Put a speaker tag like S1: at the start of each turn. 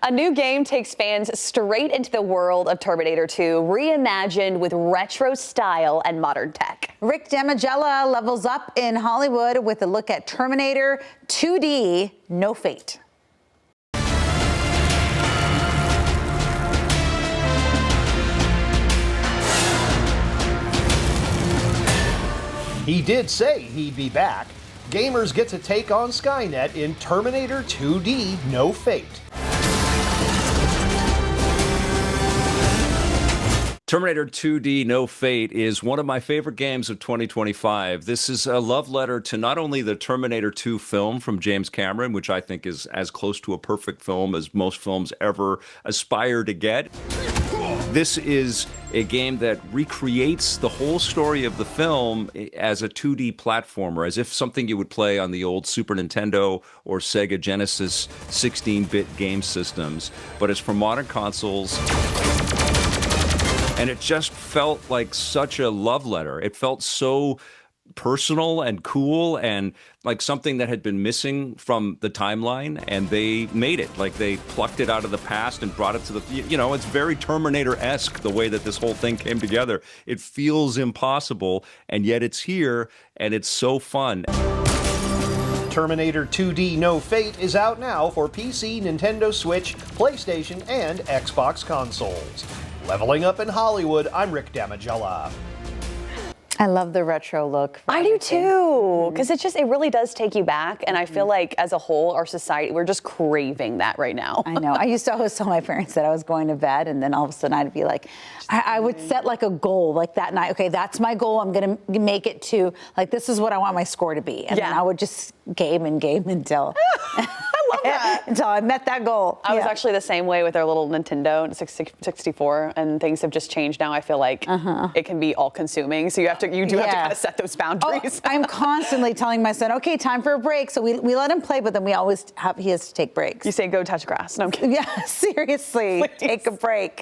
S1: A new game takes fans straight into the world of Terminator 2, reimagined with retro style and modern tech.
S2: Rick Damigella levels up in Hollywood with a look at Terminator 2D, No Fate.
S3: He did say he'd be back. Gamers get to take on Skynet in Terminator 2D, No Fate.
S4: Terminator 2D No Fate is one of my favorite games of 2025. This is a love letter to not only the Terminator 2 film from James Cameron, which I think is as close to a perfect film as most films ever aspire to get. This is a game that recreates the whole story of the film as a 2D platformer, as if something you would play on the old Super Nintendo or Sega Genesis 16-bit game systems. But it's for modern consoles. And it just felt like such a love letter. It felt so personal and cool and like something that had been missing from the timeline, and they made it. Like they plucked it out of the past and brought it to the, you know, it's very Terminator-esque the way that this whole thing came together. It feels impossible, and yet it's here, and it's so fun.
S3: Terminator 2D No Fate is out now for PC, Nintendo Switch, PlayStation, and Xbox consoles. Leveling up in Hollywood, I'm Rick Damigella.
S2: I love the retro look.
S1: I do too, because it really does take you back, and I feel like as a whole, our society, we're just craving that right now.
S2: I know. I used to always tell my parents that I was going to bed, and then all of a sudden I'd be like, I would set like a goal, like that night. Okay, that's my goal. I'm gonna make it to, like, this is what I want my score to be, and then I would just game until. Until I met that goal.
S1: I was actually the same way with our little Nintendo 64, and things have just changed now. I feel like it can be all-consuming, so you do have to kind of set those boundaries.
S2: I'm constantly telling my son, okay, time for a break. So we let him play, but then he has to take breaks.
S1: You say, go touch grass. No, I'm kidding.
S2: Yeah, seriously, take a break.